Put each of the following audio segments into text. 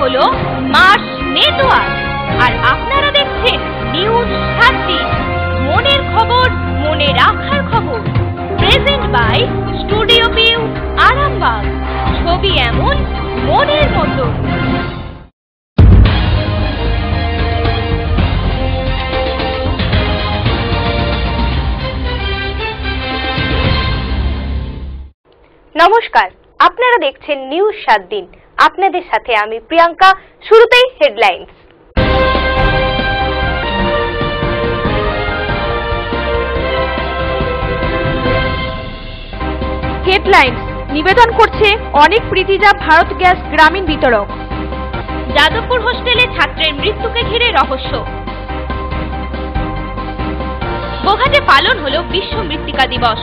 হলো Mars network, আর আপনারা দেখছেন নিউজ 7 দিন। মনের খবর, মনে রাখার খবর। Present by studio view, Arambagh. ছবি এমন, মনের মতো। নমস্কার, আপনারা দেখছেন নিউজ 7 দিন। আপনাদের সাথে আমি প্রিয়াঙ্কা। শুরুতেই হেডলাইন্স। নিবেদন করছে অনেক প্রীতিজা ভারত গ্যাস গ্রামীণ বিতরক। যাদবপুর হোস্টেলে ছাত্রের মৃত্যুকে ঘিরে রহস্য। গোঘাটে পালন হলো বিশ্ব মৃত্তিকা দিবস।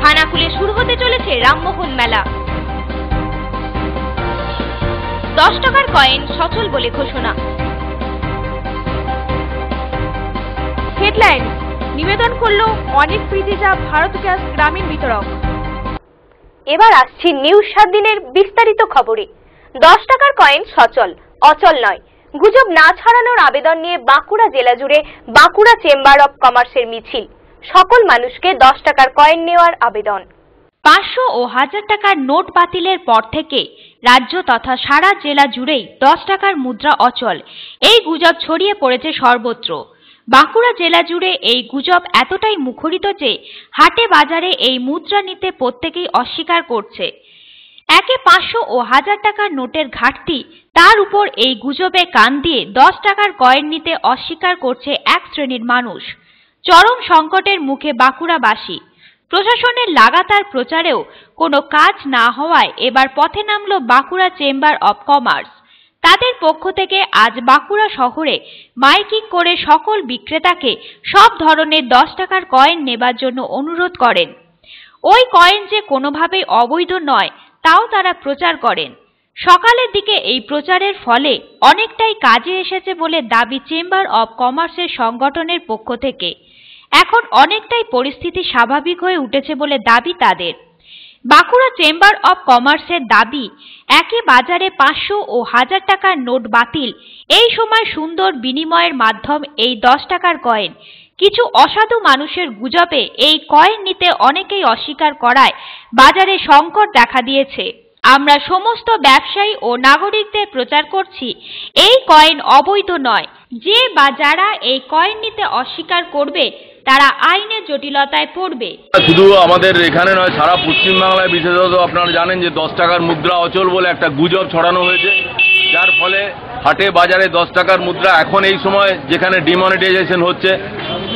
খানাকুলে শুরু হতে চলেছে রামমোহন মেলা। 10 টাকার কয়েন সচল বলে ঘোষণা। হেডলাইন নিবেদন করলো অনেক প্রীতিজা ভারত গ্যাস গ্রামীণ বিতরক। এবার আসছি নিউজ 7 দিনের বিস্তারিত খবরে। 10 টাকার কয়েন সচল, অচল নয়। গুজব না ছড়ানোর আবেদন নিয়ে বাঁকুড়া জেলা জুড়ে বাঁকুড়া চেম্বার অব কমার্সের মিছিল। সকল মানুষকে 10 টাকার কয়েন নেওয়ার আবেদন। 500 ও 1000 টাকার নোট বাতিলের পর থেকে রাজ্য তথা সারা জেলা জুড়েই 10 টাকার মুদ্রা অচল। এই গুজব ছড়িয়ে পড়েছে সর্বত্র। বাঁকুড়া জেলা জুড়ে এই গুজব এতটাই মুখরিত যে হাটে বাজারে এই মুদ্রা নিতে প্রত্যেকেই অস্বীকার করছে। একে 500 ও 1000 টাকার নোটের ঘাটতি, তার উপর এই গুজবে কান দিয়ে 10 টাকার কয়েন নিতে অস্বীকার করছে এক শ্রেণীর মানুষ। চরম সংকটের মুখে বাঁকুড়াবাসী। প্রশাসনের লাগাতার প্রচারেও কোনো কাজ না হওয়ায় এবার পথে নামল বাঁকুড়া চেম্বার অব কমার্স। তাদের পক্ষ থেকে আজ বাঁকুড়া শহরে মাইকিং করে সকল বিক্রেতাকে সব ধরনের 10 টাকার কয়েন নেবার জন্য অনুরোধ করেন। ওই কয়েন যে কোনোভাবেই অবৈধ নয় তাও তারা প্রচার করেন। সকালের দিকে এই প্রচারের ফলে অনেকটাই কাজে এসেছে বলে দাবি চেম্বার অব কমার্সের সংগঠনের পক্ষ থেকে। এখন অনেকটাই পরিস্থিতি স্বাভাবিক হয়ে উঠেছে বলে দাবি তাদের। বাঁকুড়া চেম্বার অব কমার্সের দাবি, একই বাজারে 500 ও 1000 টাকার নোট বাতিল। এই সময় সুন্দর বিনিময়ের মাধ্যম এই 10 টাকার কয়েন। কিছু অসাধু মানুষের গুজবে এই কয়েন নিতে অনেকেই অস্বীকার করায় বাজারে সংকট দেখা দিয়েছে। আমরা সমস্ত ব্যবসায়ী ও নাগরিকদের প্রচার করছি, এই কয়েন অবৈধ নয়। যে বা যারা এই কয়েন নিতে অস্বীকার করবে তারা আইনের জটিলতায় পড়বে। শুধু আমাদের এখানে নয়, সারা পশ্চিমবাংলায় বিশেষত আপনারা জানেন যে 10 টাকার মুদ্রা অচল বলে একটা গুজব ছড়ানো হয়েছে, যার ফলে হাটে বাজারে 10 টাকার মুদ্রা এখন এই সময় যেখানে ডিমনিটাইজেশন হচ্ছে,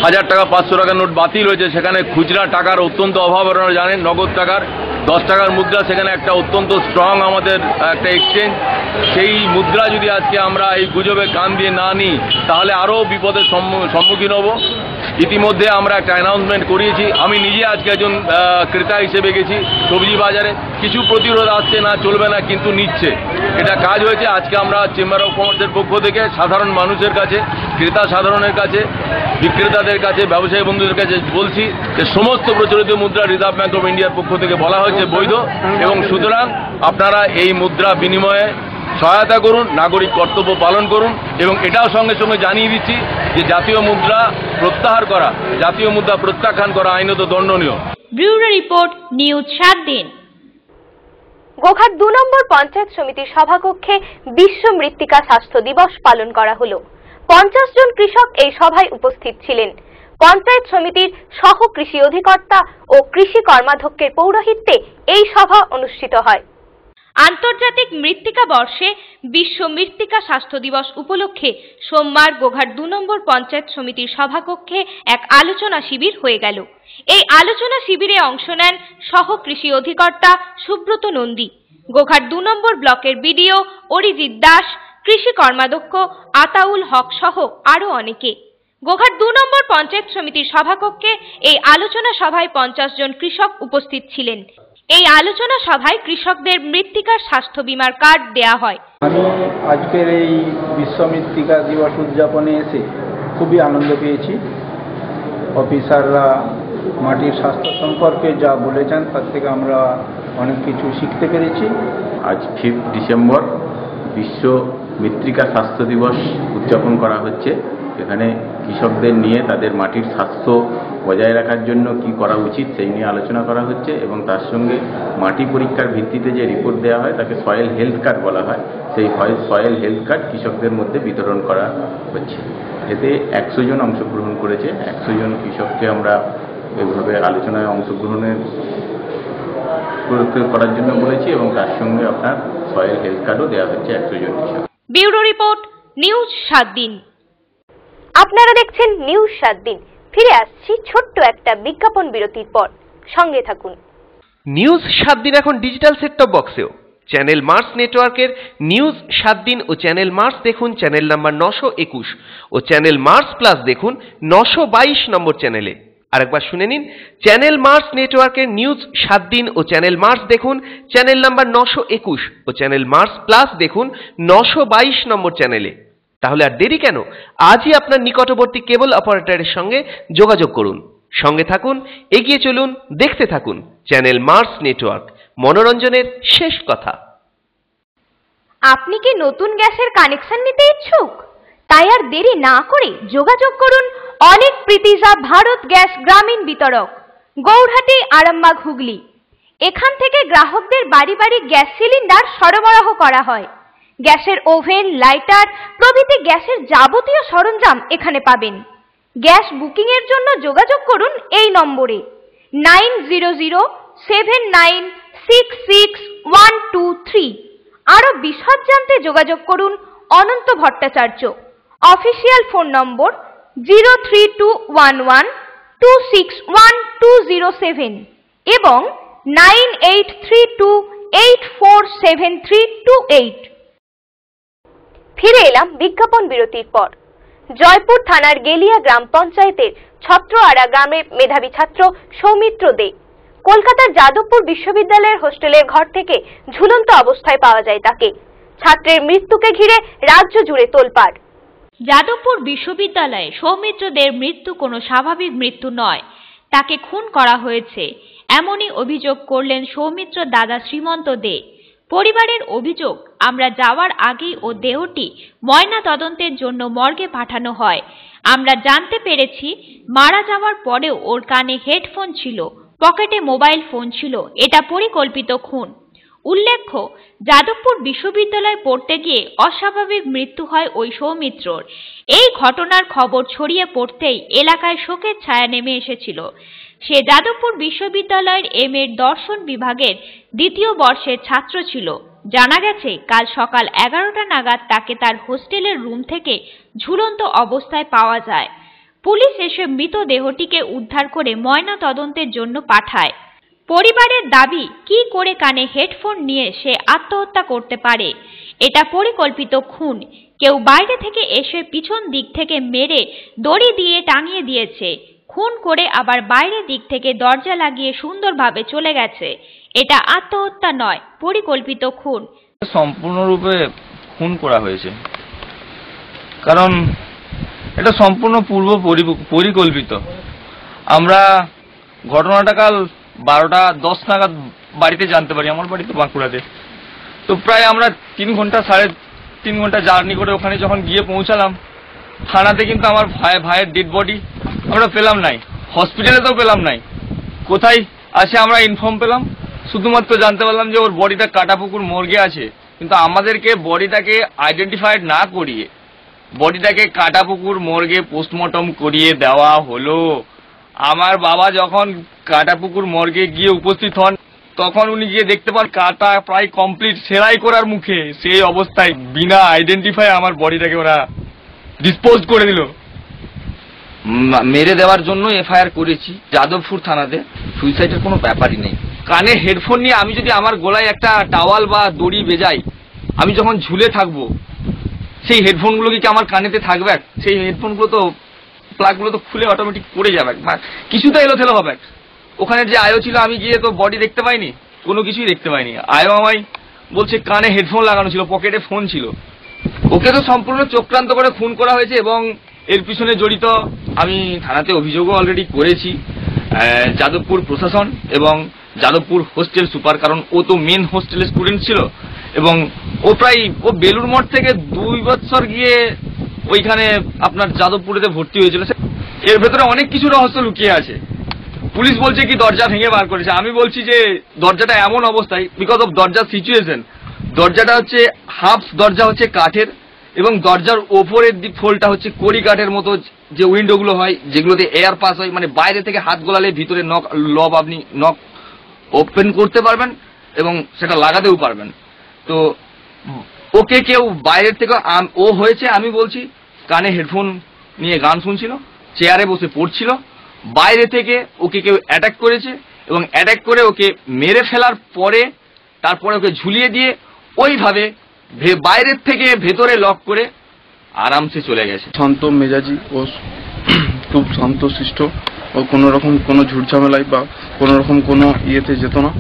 1000 টাকা 500 টাকার নোট বাতিল হয়েছে, সেখানে খুচরা টাকার অত্যন্ত অভাব। আপনারা জানেন নগদ টাকার 10 টাকার মুদ্রা সেখানে একটা অত্যন্ত স্ট্রং আমাদের একটা এক্সচেঞ্জ। সেই মুদ্রা যদি আজকে আমরা এই গুজবে কান দিয়ে না নিই তাহলে আরও বিপদের সম্মুখীন হব। ইতিমধ্যে আমরা একটা অ্যানাউন্সমেন্ট করিয়েছি। আমি নিজে আজকে একজন ক্রেতা হিসেবে গেছি সবজি বাজারে। কিছু প্রতিরোধ আসছে না, চলবে না, কিন্তু নিচ্ছে, এটা কাজ হয়েছে। আজকে আমরা চেম্বার অফ কমার্সের পক্ষ থেকে সাধারণ মানুষের কাছে, ক্রেতা সাধারণের কাছে, বিক্রেতাদের কাছে, ব্যবসায়ী বন্ধুদের কাছে বলছি যে সমস্ত প্রচলিত মুদ্রা রিজার্ভ ব্যাঙ্ক অফ ইন্ডিয়ার পক্ষ থেকে বলা হয়েছে বৈধ, এবং সুতরাং আপনারা এই মুদ্রা বিনিময়ে সহায়তা করুন, নাগরিক কর্তব্য পালন করুন। এবং এটাও সঙ্গে সঙ্গে জানিয়ে দিচ্ছি যে জাতীয় মুদ্রা প্রত্যাহার করা, জাতীয় মুদ্রা প্রত্যাখ্যান করা আইনত দণ্ডনীয়। ব্যুরো রিপোর্ট, নিউজ 7 দিন। গোঘাট 2 নম্বর পঞ্চায়েত সমিতির সভাকক্ষে বিশ্ব মৃত্তিকা স্বাস্থ্য দিবস পালন করা হলো। 50 জন কৃষক এই সভায় উপস্থিত ছিলেন। পঞ্চায়েত সমিতির সহ কৃষি অধিকর্তা ও কৃষি কর্মাধ্যক্ষের পৌরোহিত্যে এই সভা অনুষ্ঠিত হয়। আন্তর্জাতিক মৃত্তিকা বর্ষে বিশ্ব মৃত্তিকা স্বাস্থ্য দিবস উপলক্ষে সোমবার গোঘাট 2 নম্বর পঞ্চায়েত সমিতির সভাকক্ষে এক আলোচনা শিবির হয়ে গেল। এই আলোচনা শিবিরে অংশ নেন সহ কৃষি অধিকর্তা সুব্রত নন্দী, গোঘাট 2 নম্বর ব্লকের বিডিও অরিজিৎ দাস, কৃষি কর্মাধ্যক্ষ আতাউল হক সহ আরো অনেকে। গোঘাট 2 নম্বর পঞ্চায়েত সমিতির সভাকক্ষে এই আলোচনা সভায় 50 জন কৃষক উপস্থিত ছিলেন। এই আলোচনা সভায় কৃষকদের মৃত্তিকার স্বাস্থ্য বীমার কার্ড দেয়া হয়। আমি আজকের এই বিশ্ব মৃত্তিকা দিবস উদযাপনে এসে খুবই আনন্দ পেয়েছি। অফিসাররা মাটির স্বাস্থ্য সম্পর্কে যা বলেছেন তার থেকে আমরা অনেক কিছু শিখতে পেরেছি। আজ 5 ডিসেম্বর বিশ্ব মৃত্তিকা স্বাস্থ্য দিবস উদযাপন করা হচ্ছে। এখানে কৃষকদের নিয়ে তাদের মাটির স্বাস্থ্য বজায় রাখার জন্য কি করা উচিত সেই নিয়ে আলোচনা করা হচ্ছে এবং তার সঙ্গে মাটি পরীক্ষার ভিত্তিতে যে রিপোর্ট দেওয়া হয় তাকে সয়েল হেলথ কার্ড বলা হয়, সেই সয়েল হেলথ কার্ড কৃষকদের মধ্যে বিতরণ করা হচ্ছে। এতে 100 জন অংশগ্রহণ করেছে। 100 জন কৃষককে আমরা এভাবে আলোচনায় অংশগ্রহণের করার জন্য বলেছি এবং তার সঙ্গে আপনার সয়েল হেলথ কার্ডও দেওয়া হচ্ছে 100 জন কৃষক। ব্যুরো রিপোর্ট, নিউজ 7 দিন। আপনারা দেখছেন নিউজ 7 দিন। ফিরে আসছি ছোট্ট একটা বিজ্ঞাপন বিরতির পর, সঙ্গে থাকুন। নিউজ 7 দিন এখন ডিজিটাল সেট টপ বক্সেও। চ্যানেল মার্স নেটওয়ার্কের নিউজ 7 দিন ও চ্যানেল মার্স দেখুন চ্যানেল নাম্বার 921 ও চ্যানেল মার্স প্লাস দেখুন 922 নম্বর চ্যানেলে। আরেকবার শুনে নিন, চ্যানেল মার্স নেটওয়ার্কের নিউজ 7 দিন ও চ্যানেল মার্স দেখুন চ্যানেল নাম্বার 921 ও চ্যানেল মার্স প্লাস দেখুন 922 নম্বর চ্যানেলে। তাহলে আর দেরি কেন, আজই আপনার নিকটবর্তী কেবল অপারেটরের সঙ্গে যোগাযোগ করুন। সঙ্গে থাকুন, এগিয়ে চলুন, দেখতে থাকুন চ্যানেল মার্স নেটওয়ার্ক, মনোরঞ্জনের শেষ কথা। আপনি কি নতুন গ্যাসের কানেকশন নিতে ইচ্ছুক? তাই আর দেরি না করে যোগাযোগ করুন অনেক প্রীতিজা ভারত গ্যাস গ্রামীণ বিতরক, গৌরহাটি, আরামবাগ, হুগলি। এখান থেকে গ্রাহকদের বাড়ি বাড়ি গ্যাস সিলিন্ডার সরবরাহ করা হয়। গ্যাসের ওভেন, লাইটার প্রভৃতি গ্যাসের যাবতীয় সরঞ্জাম এখানে পাবেন। গ্যাস বুকিং এর জন্য যোগাযোগ করুন এই নম্বরে 9007966123। আরো বিশদ জানতে যোগাযোগ করুন অনন্ত ভট্টাচার্য। অফিসিয়াল ফোন নম্বর 03211261207 এবং 9832847328। ফিরে এলাম বিজ্ঞাপন বিরতির পর। জয়পুর থানার গেলিয়া গ্রাম পঞ্চায়েতের ছত্রআড়া গ্রামের মেধাবী ছাত্র সৌমিত্র দে কলকাতার যাদবপুর বিশ্ববিদ্যালয়ের হোস্টেলের ঘর থেকে ঝুলন্ত অবস্থায় পাওয়া যায় তাকে। ছাত্রের মৃত্যুকে ঘিরে রাজ্য জুড়ে তোলপাড়। যাদবপুর বিশ্ববিদ্যালয়ে সৌমিত্র দের মৃত্যু কোনো স্বাভাবিক মৃত্যু নয়, তাকে খুন করা হয়েছে, এমনই অভিযোগ করলেন সৌমিত্র দাদা শ্রীমন্ত দে। পরিবারের অভিযোগ, আমরা যাওয়ার আগেই ও দেহটি ময়না তদন্তের জন্য মর্গে পাঠানো হয়। আমরা জানতে পেরেছি মারা যাওয়ার পরেও ওর কানে হেডফোন ছিল, পকেটে মোবাইল ফোন ছিল। এটা পরিকল্পিত খুন। উল্লেখ্য, যাদবপুর বিশ্ববিদ্যালয়ে পড়তে গিয়ে অস্বাভাবিক মৃত্যু হয় ওই সৌমিত্রর। এই ঘটনার খবর ছড়িয়ে পড়তেই এলাকায় শোকের ছায়া নেমে এসেছিল। সে যাদবপুর বিশ্ববিদ্যালয়ের এম.এ. দর্শন বিভাগের 2য় বর্ষের ছাত্র ছিল। জানা গেছে, কাল সকাল 11টা নাগাদ তাকে তার হোস্টেলের রুম থেকে ঝুলন্ত অবস্থায় পাওয়া যায়। পুলিশ এসে মৃতদেহটিকে উদ্ধার করে ময়না তদন্তের জন্য পাঠায়। পরিবারের দাবি, কি করে কানে হেডফোন নিয়ে সে আত্মহত্যা করতে পারে? এটা পরিকল্পিত খুন। কেউ বাইরে থেকে এসে পিছন দিক থেকে মেরে দড়ি দিয়ে টাঙিয়ে দিয়েছে। খুন করে আবার বাইরের দিক থেকে দরজা লাগিয়ে সুন্দরভাবে চলে গেছে। এটা আত্মহত্যা নয়, পরিকল্পিত খুন। সম্পূর্ণরূপে খুন করা হয়েছে, কারণ এটা সম্পূর্ণ পূর্ব পরিকল্পিত। আমরা ঘটনাটা কাল 12টা 10 নাগাদ বাড়িতে জানতে পারি, আমার বাড়ি তো বাঁকুড়াতে। তো প্রায় আমরা 3.5 ঘন্টা জার্নি করে ওখানে যখন গিয়ে পৌঁছালাম, থানাতে কিন্তু আমার ভাইয়ের ডেড বডি আমরা পেলাম নাই, হসপিটালেতেও পেলাম নাই। কোথায় আছে আমরা ইনফর্ম পেলাম, শুধুমাত্র জানতে পারলাম যে ওর বডিটা কাটাপুকুর মর্গে আছে। কিন্তু আমাদেরকে বডিটাকে আইডেন্টিফাইড না করিয়ে বডিটাকে কাটাপুকুর মর্গে পোস্টমর্টম করিয়ে দেওয়া হলো। আমার বাবা যখন কাটাপুকুর মর্গে গিয়ে উপস্থিত হন, তখন উনি গিয়ে দেখতে পান কাটা প্রায় কমপ্লিট, সেলাই করার মুখে। সেই অবস্থায় বিনা আইডেন্টিফাই আমার বডিটাকে ওরা ডিসপোজ করে দিল। মেরে দেওয়ার জন্য এফআইআর করেছি যাদবপুর থানাতে। সুইসাইডের কোনো ব্যাপারই নেই। কানে হেডফোন নিয়ে আমি যদি আমার গলায় একটা টাওয়াল বা দড়ি বেজাই, আমি যখন ঝুলে থাকবো, সেই হেডফোনগুলো কি আমার কানেতে থাকবে? সেই হেডফোনগুলো তো প্লাগগুলো তো খুলে অটোমেটিক পড়ে যাবে, কিছুটা এলোথেলো হবে। ওখানে যে আয়ো ছিল, আমি গিয়ে তো বডি দেখতে পাইনি, কোনো কিছুই দেখতে পাইনি। আয়ো আমায় বলছে কানে হেডফোন লাগানো ছিল, পকেটে ফোন ছিল। ওকে তো সম্পূর্ণ চক্রান্ত করে খুন করা হয়েছে এবং এর পিছনে জড়িত আমি থানাতে অভিযোগও অলরেডি করেছি যাদবপুর প্রশাসন এবং যাদবপুর হোস্টেল সুপার, কারণ ও তো মেন হোস্টেলের স্টুডেন্ট ছিল এবং ও বেলুড় মঠ থেকে 2 বছর গিয়ে ওইখানে আপনার যাদবপুরেতে ভর্তি হয়েছিল। এর ভেতরে অনেক কিছু রহস্য লুকিয়ে আছে। পুলিশ বলছে কি দরজা ভেঙে বার করেছে, আমি বলছি যে দরজাটা এমন অবস্থায়, বিকজ অফ দরজার সিচুয়েশন, দরজাটা হচ্ছে হাফ দরজা হচ্ছে কাঠের এবং দরজার ওপরের ফোলটা হচ্ছে কড়ি কাঠের মতো, যে উইন্ডোগুলো হয় যেগুলোতে এয়ার পাস হয়, মানে বাইরে থেকে হাত গোলালে ভিতরে লব আপনি নক ওপেন করতে পারবেন এবং সেটা লাগাতেও পারবেন। তো ওকে কেউ বাইরের থেকে ও হয়েছে, আমি বলছি কানে হেডফোন নিয়ে গান শুনছিল, চেয়ারে বসে পড়ছিল, বাইরে থেকে ওকে কেউ অ্যাটাক করেছে এবং অ্যাটাক করে ওকে মেরে ফেলার পরে তারপরে ওকে ঝুলিয়ে দিয়ে ওইভাবে বাইরের থেকে ভেতরে লক করে আরামসে চলে গেছে। শান্ত মেজাজি ও খুব শান্তশিষ্ট, ও কোনো রকম কোনো ঝুটঝামেলায় বা কোনো রকম কোনো ইয়েতে যেত না।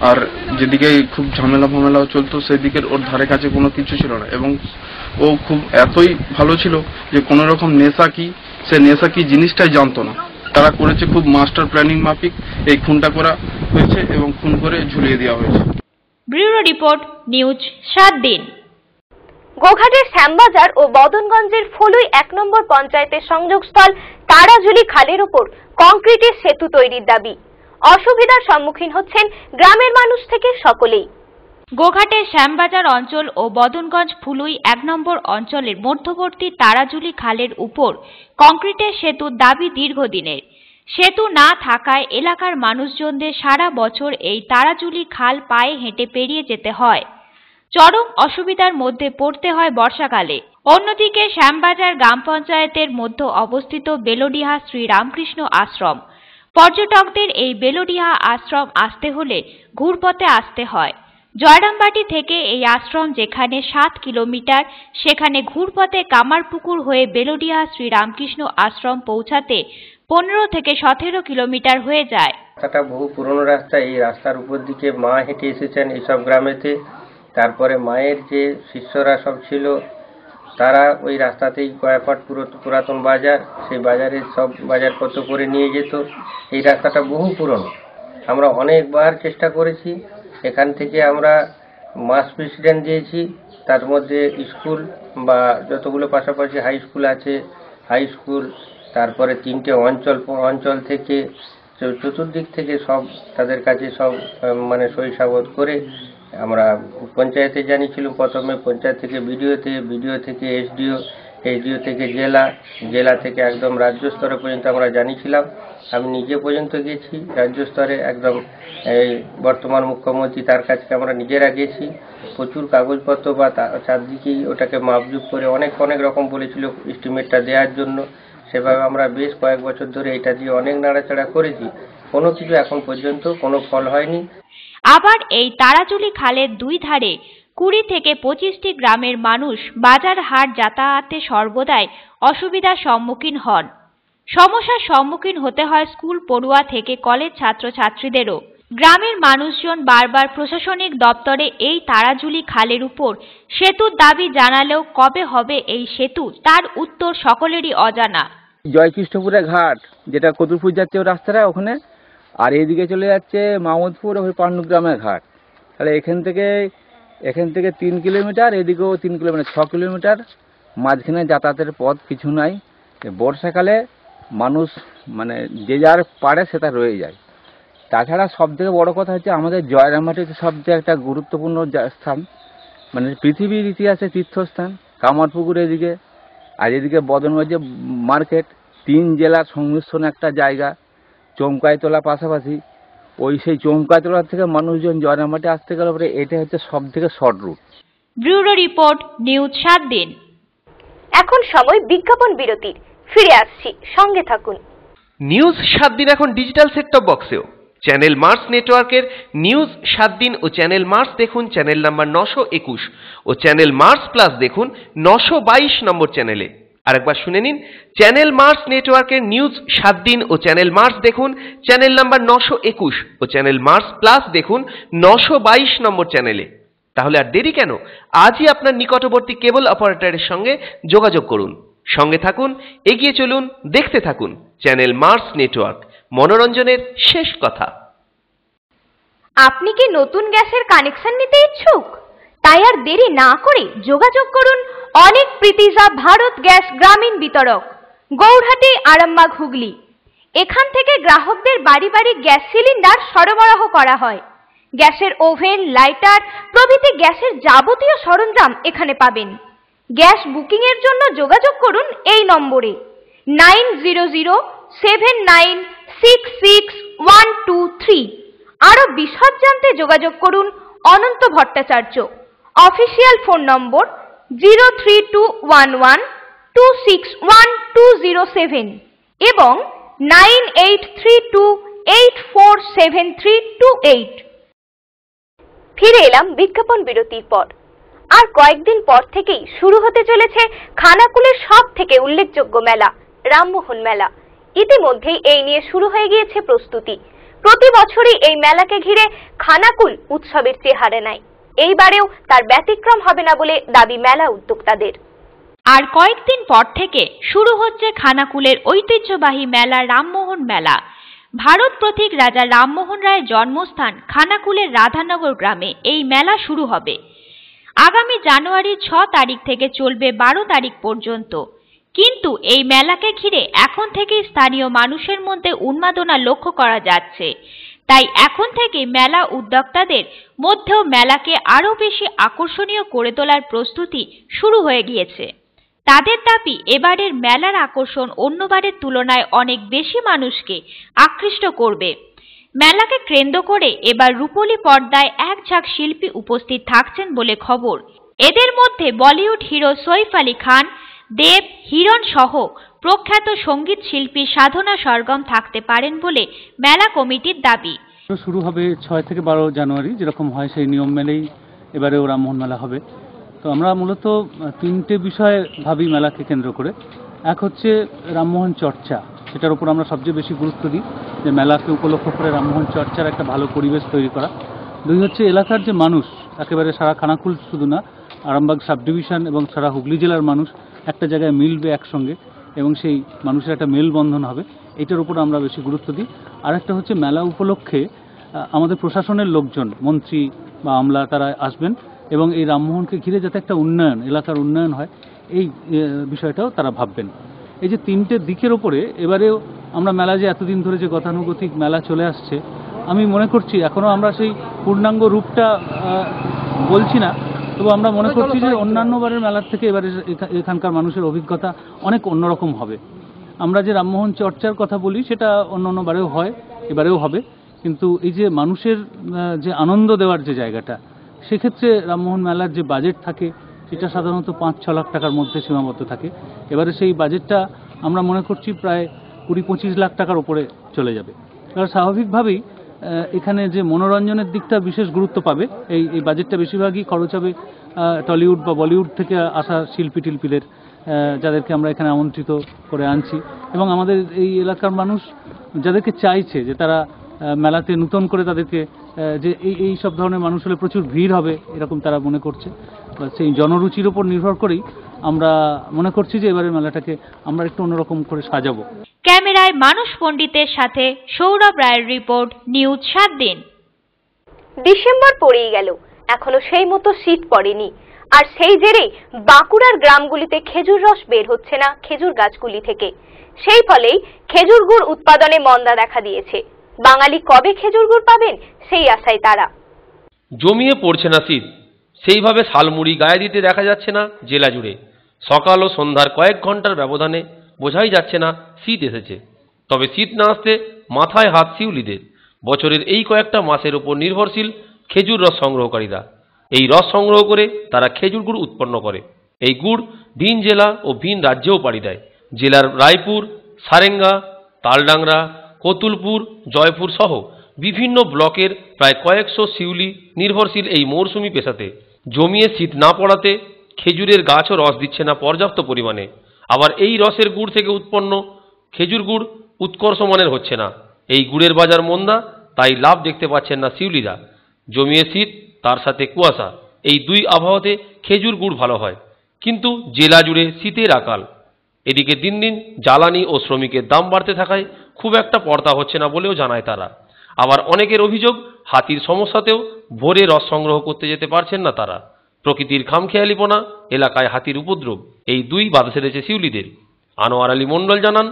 আর যেদিকে খুব ঝামেলাও চলতো সেদিকের ওর ধারে কাছে কোনো কিছু ছিল না। এবং ও খুব এতই ভালো ছিল যে কোনো রকম নেশা কি জিনিসটাই জানতো না। তারা করেছে খুব মাস্টার প্ল্যানিং মাফিক এই খুনটা করা হয়েছে এবং খুন করে ঝুলিয়ে দেওয়া হয়েছে। ব্যুরো রিপোর্ট, নিউজ 7 দিন। গোঘাটের শ্যামবাজার ও বদনগঞ্জের ফলুই 1 নম্বর পঞ্চায়েতের সংযোগস্থল তারাজুলি খালের উপর কংক্রিটের সেতু তৈরির দাবি। অসুবিধার সম্মুখীন হচ্ছেন গ্রামের মানুষ থেকে সকলেই। গোঘাটের শ্যামবাজার অঞ্চল ও বদনগঞ্জ ফুলুই 1 নম্বর অঞ্চলের মধ্যবর্তী তারাজুলি খালের উপর কংক্রিটের সেতুর দাবি দীর্ঘদিনের। সেতু না থাকায় এলাকার মানুষজনদের সারা বছর এই তারাজুলি খাল পায়ে হেঁটে পেরিয়ে যেতে হয়। চরম অসুবিধার মধ্যে পড়তে হয় বর্ষাকালে। অন্যদিকে শ্যামবাজার গ্রাম পঞ্চায়েতের মধ্যে অবস্থিত বেলোডিহা শ্রীরামকৃষ্ণ আশ্রম। পর্যটকদের এই বেলোডিহা আশ্রম আসতে হলে ঘুরপথে আসতে হয়। জয়রামবাটি থেকে এই আশ্রম যেখানে 7 কিলোমিটার, সেখানে ঘুরপথে কামারপুকুর হয়ে বেলোডিহা শ্রীরামকৃষ্ণ আশ্রম পৌঁছাতে 15 থেকে 17 কিলোমিটার হয়ে যায়। রাস্তাটা বহু পুরনো রাস্তা। এই রাস্তার উপর দিকে মা হেঁটে এসেছেন এইসব গ্রামেতে। তারপরে মায়ের যে শিষ্যরা সব ছিল তারা ওই রাস্তাতেই কয়েকপাট পুরাতন বাজার, সেই বাজারে সব বাজারপত্র করে নিয়ে যেত। এই রাস্তাটা বহু পুরনো। আমরা অনেকবার চেষ্টা করেছি। এখান থেকে আমরা মাস প্রেসিডেন্ট দিয়েছি, তার মধ্যে স্কুল বা যতগুলো পাশাপাশি হাই স্কুল আছে, হাই স্কুল, তারপরে 3টে অঞ্চল থেকে চতুর্দিক থেকে সব তাদের কাছে সব মানে সই-সাবত করে আমরা পঞ্চায়েতে জানিয়েছিলাম। প্রথমে পঞ্চায়েত থেকে বিডিও থেকে এসডিও থেকে জেলা থেকে একদম রাজ্য স্তরে পর্যন্ত আমরা জানিয়েছিলাম। আমি নিজে পর্যন্ত গেছি রাজ্য স্তরে, একদম এই বর্তমান মুখ্যমন্ত্রী তার কাছে আমরা নিজেরা গেছি। প্রচুর কাগজপত্র বা চারদিকেই ওটাকে মাপজুপ করে অনেক রকম বলেছিল এস্টিমেটটা দেওয়ার জন্য। সেভাবে আমরা বেশ কয়েক বছর ধরে এটা দিয়ে অনেক নাড়াচাড়া করেছি, কোনো কিছু এখন পর্যন্ত কোনো ফল হয়নি। আবার এই তারাজুলি খালের দুই ধারে 20 থেকে 25টি গ্রামের মানুষ বাজার হাট যাতায়াতে সর্বদাই অসুবিধার সম্মুখীন হন। সমস্যার সম্মুখীন হতে হয় স্কুল পড়ুয়া থেকে কলেজ ছাত্রছাত্রীদেরও। গ্রামের মানুষজন বারবার প্রশাসনিক দপ্তরে এই তারাজুলি খালের উপর সেতুর দাবি জানালেও কবে হবে এই সেতু তার উত্তর সকলেরই অজানা। জয়কৃষ্ণপুরের ঘাট যেটা কতুরপুর যাচ্ছে ও রাস্তাটা ওখানে, আর এইদিকে চলে যাচ্ছে মাহমুদপুর ওই পান্ডুগ্রামের ঘাট। তাহলে এখান থেকে 3 কিলোমিটার, এদিকেও 3 কিলোমিটার, 6 কিলোমিটার মাঝখানে যাতায়াতের পথ কিছু নাই। বর্ষাকালে মানুষ মানে যে যার পারে সেটা রয়ে যায়। তাছাড়া সবথেকে বড় কথা হচ্ছে আমাদের জয়রামবাটি সবথেকে একটা গুরুত্বপূর্ণ স্থান, মানে পৃথিবীর ইতিহাসে তীর্থস্থান। কামারপুকুর এদিকে, আর এদিকে বদনগঞ্জে মার্কেট, 3 জেলার সংমিশ্রণ একটা জায়গা। চমকাইতলা পাশাপাশি, সেই চমকাইতলা থেকে মানুষজন জয়রামবাটি আসতে গেলে পরে এটা হচ্ছে সব থেকে short route. Bureau report, news 7 দিন। এখন সময় বিজ্ঞাপন বিরতির। ফিরে আসছি, সঙ্গে থাকুন। নিউজ 7 দিন এখন ডিজিটাল সেট টপ বক্সেও। চ্যানেল মার্স নেটওয়ার্কের নিউজ 7 দিন ও চ্যানেল মার্স দেখুন চ্যানেল নাম্বার 921 ও চ্যানেল মার্স প্লাস দেখুন 922 নম্বর চ্যানেলে। আরেকবার শুনে নিন, চ্যানেল মার্স নেটওয়ার্কের নিউজ 7 দিন ও চ্যানেল মার্স দেখুন চ্যানেল নাম্বার 921 ও চ্যানেল মার্স প্লাস দেখুন 922 নম্বর চ্যানেলে। তাহলে আর দেরি কেন, আজই আপনার নিকটবর্তী কেবল অপারেটরের সঙ্গে যোগাযোগ করুন। সঙ্গে থাকুন, এগিয়ে চলুন, দেখতে থাকুন চ্যানেল মার্স নেটওয়ার্ক, মনোরঞ্জনের শেষ কথা। আপনি কি নতুন গ্যাসের কানেকশন নিতে ইচ্ছুক? তাই আর দেরি না করে যোগাযোগ করুন অনেক প্রীতিজা ভারত গ্যাস গ্রামীণ বিতরক, গৌরহাটি, আরামবাগ, হুগলি। এখান থেকে গ্রাহকদের বাড়ি বাড়ি গ্যাস সিলিন্ডার সরবরাহ করা হয়। গ্যাসের ওভেন, লাইটার প্রভৃতি গ্যাসের যাবতীয় সরঞ্জাম এখানে পাবেন। গ্যাস বুকিং এর জন্য যোগাযোগ করুন এই নম্বরে 9007966123। আরো বিশদ জানতে যোগাযোগ করুন অনন্ত ভট্টাচার্য। অফিসিয়াল ফোন নম্বর 03211261207 এবং 9832847328। ফিরে এলাম বিজ্ঞাপন বিরতির পর। আর কয়েকদিন পর থেকেই শুরু হতে চলেছে খানাকুলের সব থেকে উল্লেখযোগ্য মেলা, রামমোহন মেলা। ইতিমধ্যেই এই নিয়ে শুরু হয়ে গিয়েছে প্রস্তুতি। প্রতি বছরই এই মেলাকে ঘিরে খানাকুল উৎসবের চেহারা নেয়। এইবারেও তার ব্যতিক্রম হবে না বলে দাবি মেলা উদ্যোক্তাদের। আর কয়েকদিন পর থেকে শুরু হচ্ছে খানাকুলের ঐতিহ্যবাহী মেলা, রামমোহন মেলা। ভারত প্রতীক রাজা রামমোহন রায়ের জন্মস্থান খানাকুলের রাধানগর গ্রামে এই মেলা শুরু হবে। আগামী জানুয়ারির 6 তারিখ থেকে চলবে 12 তারিখ পর্যন্ত। কিন্তু এই মেলাকে ঘিরে এখন থেকেই স্থানীয় মানুষের মধ্যে উন্মাদনা লক্ষ্য করা যাচ্ছে। তাই এখন থেকে মেলা উদ্যোক্তাদের মধ্যেও মেলাকে আরও বেশি আকর্ষণীয় করে তোলার প্রস্তুতি শুরু হয়ে গিয়েছে। তাদের দাবি, এবারের মেলার আকর্ষণ অন্যবারের তুলনায় অনেক বেশি মানুষকে আকৃষ্ট করবে। মেলাকে কেন্দ্র করে এবার রূপলী পর্দায় এক ঝাঁক শিল্পী উপস্থিত থাকছেন বলে খবর। এদের মধ্যে বলিউড হিরো সৈফ আলী খান, দেব, হিরণ সহ প্রখ্যাত সঙ্গীত শিল্পী সাধনা সরগম থাকতে পারেন বলে মেলা কমিটির দাবি। শুরু হবে 6 থেকে 12 জানুয়ারি, যেরকম হয় সেই নিয়ম মেনেই এবারেও রামমোহন মেলা হবে। তো আমরা মূলত 3টে বিষয় ভাবি মেলাকে কেন্দ্র করে। এক হচ্ছে রামমোহন চর্চা, সেটার উপর আমরা সবচেয়ে বেশি গুরুত্ব দিই, যে মেলাকে উপলক্ষ করে রামমোহন চর্চার একটা ভালো পরিবেশ তৈরি করা। 2 হচ্ছে এলাকার যে মানুষ, একেবারে সারা খানাকুল শুধু না, আরামবাগ সাব ডিভিশন এবং সারা হুগলি জেলার মানুষ একটা জায়গায় মিলবে একসঙ্গে এবং সেই মানুষের একটা মেলবন্ধন হবে, এটার উপর আমরা বেশি গুরুত্ব দিই। আর একটা হচ্ছে মেলা উপলক্ষে আমাদের প্রশাসনের লোকজন, মন্ত্রী বা আমলা, তারা আসবেন এবং এই রামমোহনকে ঘিরে যাতে একটা উন্নয়ন, এলাকার উন্নয়ন হয়, এই বিষয়টাও তারা ভাববেন। এই যে 3টে দিকের ওপরে এবারেও আমরা মেলা, যে এতদিন ধরে যে গতানুগতিক মেলা চলে আসছে, আমি মনে করছি এখনও আমরা সেই পূর্ণাঙ্গ রূপটা বলছি না, তবু আমরা মনে করছি যে অন্যান্য বারের মেলার থেকে এবারে এখানকার মানুষের অভিজ্ঞতা অনেক অন্যরকম হবে। আমরা যে রামমোহন চর্চার কথা বলি সেটা অন্যান্য বারেও হয়, এবারেও হবে, কিন্তু এই যে মানুষের যে আনন্দ দেওয়ার যে জায়গাটা, সেক্ষেত্রে রামমোহন মেলার যে বাজেট থাকে সেটা সাধারণত 5-6 লাখ টাকার মধ্যে সীমাবদ্ধ থাকে। এবারে সেই বাজেটটা আমরা মনে করছি প্রায় 20-25 লাখ টাকার উপরে চলে যাবে। কারণ স্বাভাবিকভাবেই এখানে যে মনোরঞ্জনের দিকটা বিশেষ গুরুত্ব পাবে। এই বাজেটটা বেশিরভাগই খরচ হবে টলিউড বা বলিউড থেকে আসা শিল্পী টিল্পীদের, যাদেরকে আমরা এখানে আমন্ত্রিত করে আনছি, এবং আমাদের এই এলাকার মানুষ যাদেরকে চাইছে যে তারা মেলাতে নতুন করে তাদেরকে, যে এই সব ধরনের মানুষ হলে প্রচুর ভিড় হবে এরকম তারা মনে করছে। সেই জনরুচির উপর নির্ভর করেই আমরা মনে করছি যে এবারের মেলাটাকে আমরা একটু অন্যরকম করে সাজাবো। ক্যামেরায় মানুষ পণ্ডিতের সাথে সৌরভ রায়ের রিপোর্ট, নিউজ 7 দিন। ডিসেম্বর পড়েই গেল, এখনো সেই মতো শীত পড়েনি। আর সেই জেরেই বাঁকুড়ার গ্রামগুলিতে খেজুর রস বের হচ্ছে না খেজুর গাছগুলি থেকে। সেই ফলেই খেজুর গুড় উৎপাদনে মন্দা দেখা দিয়েছে। বাঙালি কবে খেজুর গুড় পাবেন সেই আশায় তারা। জমিয়ে পড়ছে না শীত, সেইভাবে শালমুড়ি গায়ে দিতে দেখা যাচ্ছে না জেলা জুড়ে। সকাল ও সন্ধ্যার কয়েক ঘন্টার ব্যবধানে বোঝাই যাচ্ছে না শীত এসেছে। তবে শীত না আসতে মাথায় হাত শিউলিদের। বছরের এই কয়েকটা মাসের উপর নির্ভরশীল খেজুর রস সংগ্রহকারীরা। এই রস সংগ্রহ করে তারা খেজুর গুড় উৎপন্ন করে। এই গুড় ভিন জেলা ও ভিন রাজ্যেও পাড়ি দেয়। জেলার রায়পুর, সারেঙ্গা, তালডাংরা, কতুলপুর, জয়পুর সহ বিভিন্ন ব্লকের প্রায় কয়েকশো শিউলি নির্ভরশীল এই মরশুমি পেশাতে। জমিয়ে শীত না পড়াতে খেজুরের গাছও রস দিচ্ছে না পর্যাপ্ত পরিমাণে। আবার এই রসের গুড় থেকে উৎপন্ন খেজুর গুড় উৎকর্ষ মানের হচ্ছে না। এই গুড়ের বাজার মন্দা, তাই লাভ দেখতে পাচ্ছেন না শিউলিরা। জমিয়ে শীত, তার সাথে কুয়াশা, এই 2 আবহাওয়াতে খেজুর গুড় ভালো হয়, কিন্তু জেলা জুড়ে শীতের আকাল। এদিকে দিন দিন জ্বালানি ও শ্রমিকের দাম বাড়তে থাকায় খুব একটা পড়তা হচ্ছে না বলেও জানায় তারা। আবার অনেকের অভিযোগ, হাতির সমস্যাতেও ভোরে রস সংগ্রহ করতে যেতে পারছেন না তারা। প্রকৃতির খামখেয়ালিপনা, এলাকায় হাতির উপদ্রব, এই দুই বাধা সেরেছে শিউলিদের। আনোয়ার আলী মণ্ডল জানান,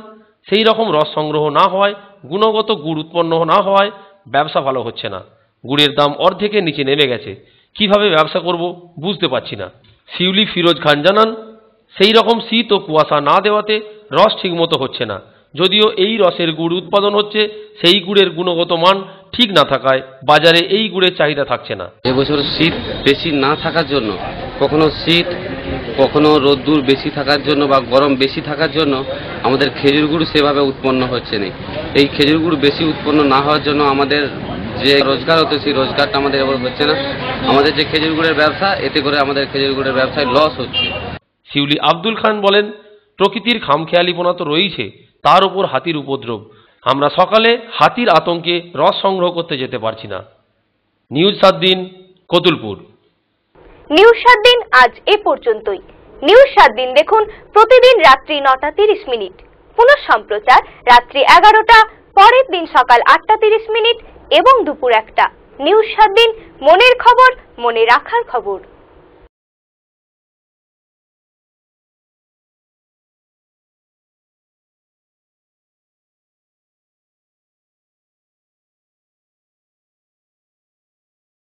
সেই রকম রস সংগ্রহ না হওয়ায়, গুণগত গুড় উৎপন্ন না হওয়ায় ব্যবসা ভালো হচ্ছে না। গুড়ের দাম অর্ধেকের নিচে নেমে গেছে, কিভাবে ব্যবসা করব বুঝতে পারছি না। শিউলি ফিরোজ খান জানান, সেই রকম শীত ও কুয়াশা না দেওয়াতে রস ঠিকমতো হচ্ছে না। যদিও এই রসের গুড় উৎপাদন হচ্ছে, সেই গুড়ের গুণগত মান ঠিক না থাকায় বাজারে এই গুড়ের চাহিদা থাকছে না। এবছর শীত বেশি না থাকার জন্য, কখনো শীত কখনো রোদ্দুর বেশি থাকার জন্য বা গরম বেশি থাকার জন্য আমাদের খেজুর গুড় সেভাবে উৎপন্ন হচ্ছে না। এই খেজুর গুড় বেশি উৎপন্ন না হওয়ার জন্য আমাদের যে রোজগার হতো সেই রোজগারটা আমাদের এবার হচ্ছে না। আমাদের যে খেজুর গুড়ের ব্যবসা, এতে করে আমাদের খেজুর গুড়ের ব্যবসায় লস হচ্ছে। শিউলি আব্দুল খান বলেন, প্রকৃতির খামখেয়ালিপনা তো রয়েছে, তার উপর হাতির উপদ্রব। আমরা সকালে হাতির আতঙ্কে রস সংগ্রহ করতে যেতে পারছি না। নিউজ 7 দিন, কতুলপুর। নিউজ 7 দিন আজ এ পর্যন্তই। নিউজ 7 দিন দেখুন প্রতিদিন রাত্রি 9:30, পুনঃ সম্প্রচার রাত্রি 11টা, পরের দিন সকাল 8:30 এবং দুপুর 1টা। নিউজ 7 দিন, মনের খবর, মনে রাখার খবর।